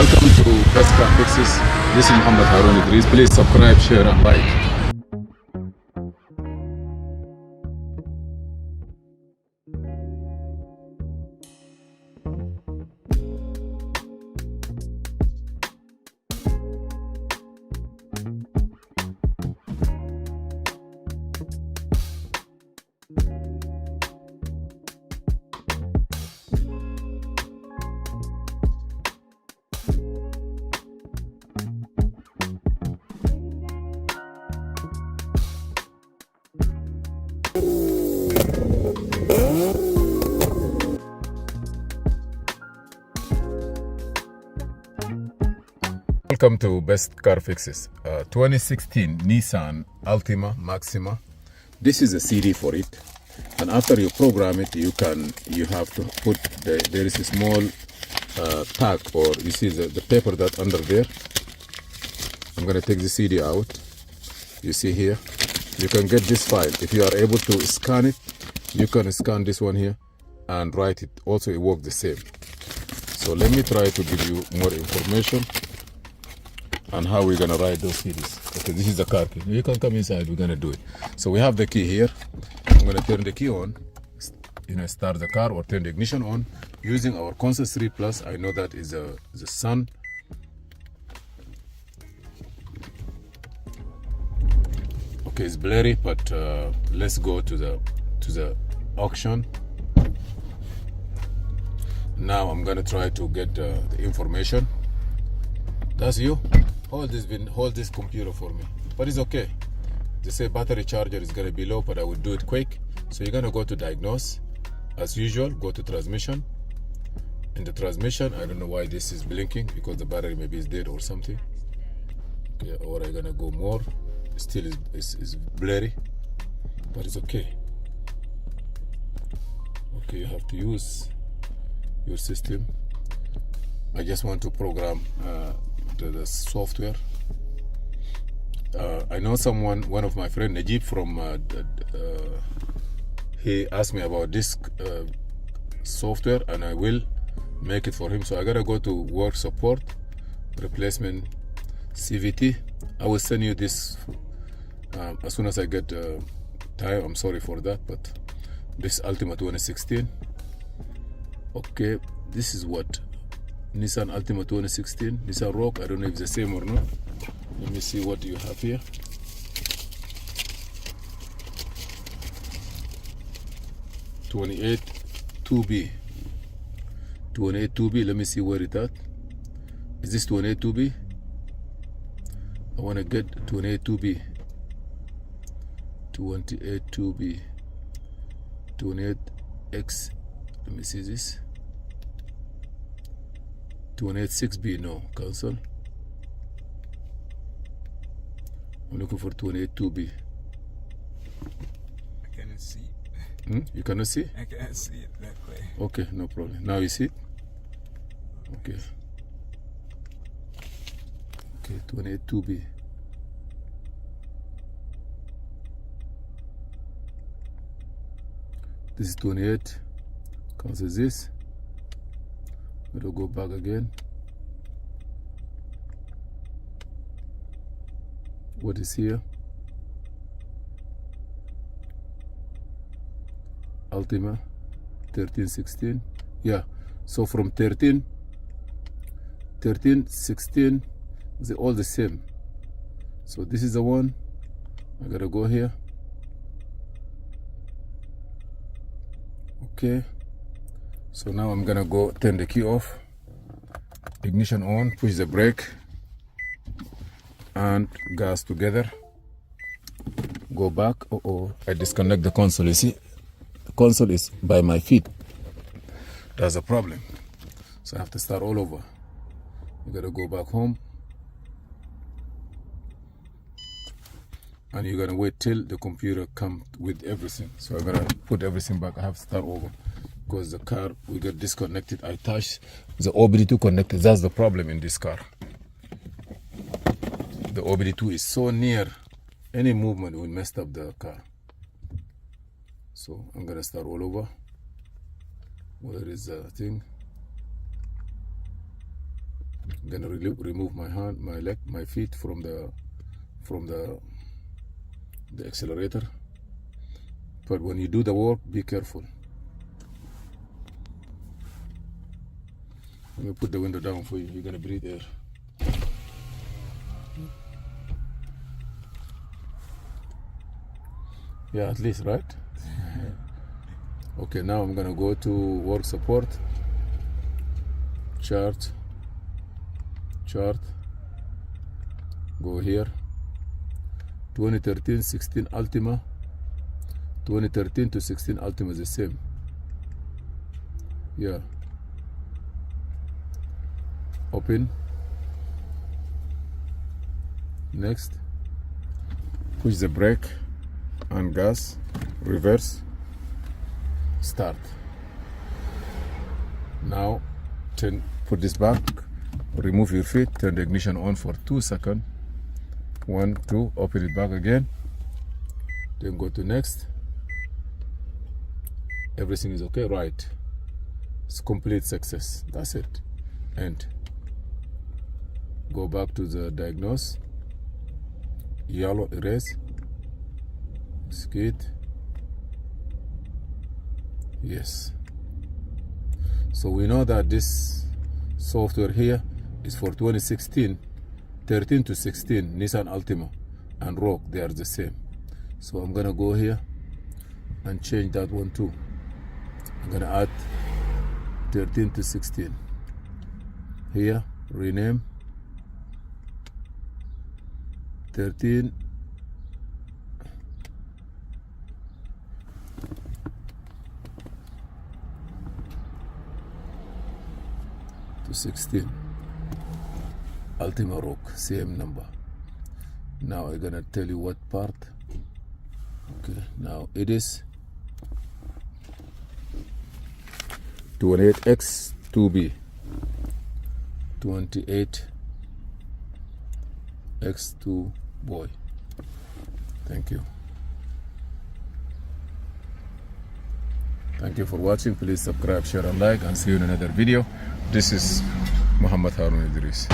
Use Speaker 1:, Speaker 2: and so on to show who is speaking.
Speaker 1: Welcome to Best Car Fixes. This is Mohamed Harun Idris. Please subscribe, share and like. Welcome to Best Car Fixes. 2016 Nissan Altima Maxima. This is a CD for it, and after you program it, you have to put there is a small tag, or you see the paper that under there. I'm gonna take the CD out. You see here, you can get this file. If you are able to scan it, you can scan this one here and write it. Also, it works the same. So let me try to give you more information and how we're gonna write those CDs. Okay, this is the car key. You can come inside, we're gonna do it. So we have the key here. I'm gonna turn the key on, start the car or turn the ignition on using our Console 3 Plus. I know that is the sun. Okay, it's blurry, but let's go to the auction. Now I'm gonna try to get the information. That's you. Hold this computer for me, but it's okay. They say battery charger is gonna be low, but I will do it quick. So you're gonna go to diagnose, as usual. Go to transmission. In the transmission, I don't know why this is blinking, because the battery maybe is dead or something. Okay, or I'm gonna go more. Still is blurry, but it's okay. Okay, you have to use your system. I just want to program the software. I know one of my friend Najib from he asked me about this software, and I will make it for him. So I gotta go to work support, replacement CVT. I will send you this as soon as I get time. I'm sorry for that, but this Altima 2016. Okay, this is what Nissan Altima 2016, Nissan Rogue. I don't know if it's the same or not. Let me see what you have here. (28)2B. 28)2B. Let me see where it at. Is this 28)2B? I want to get 28)2B. 28)2B. 28X. Let me see this. 28.6B, no, cancel. I'm looking for 28.2B.
Speaker 2: I cannot see
Speaker 1: it. You cannot see?
Speaker 2: I cannot see it that way.
Speaker 1: Okay, no problem. Now you see it? Okay. Okay, 28.2B. This is 28. Cancel this. We'll go back again. What is here? Altima 1316. Yeah, so from 13, 16, they're all the same. So this is the one. I gotta go here. Okay. So now I'm gonna go turn the key off, ignition on, push the brake and gas together, go back. I disconnect the console. You see, the console is by my feet. That's a problem. So I have to start all over. You gotta go back home, and you're gonna wait till the computer comes with everything. So I'm gonna put everything back. I have to start over, because the car, we got disconnected. I touched the OBD2 connected. That's the problem in this car. The OBD2 is so near, any movement will mess up the car. So I'm gonna start all over. Where is the thing? gonna remove my hand, my leg, my feet from the accelerator. But when you do the work, be careful. Let me put the window down for you. You're gonna breathe air. Yeah, at least, right? Okay, now I'm gonna go to work support, chart, go here, 2013-16 Altima, 2013 to 16 Altima is the same. Yeah. Open. Next. Push the brake and gas, reverse, start. Now put this back, remove your feet, turn the ignition on for 2 seconds. 1, 2, open it back again, then go to next. Everything is okay, right? It's complete success. That's it. And go back to the diagnose, yellow erase, skid, yes. So we know that this software here is for 2016, 13 to 16 Nissan Altima and Rogue, they are the same. So I'm gonna go here and change that one too. I'm gonna add 13 to 16 here, rename 13 to 16 Altima Rogue, same number. Now I'm gonna tell you what part. Okay, now it is 28X2B, 28X2 boy. Thank you. Thank you for watching. Please subscribe, share and like, and see you in another video. This is Mohamed Harun Idris.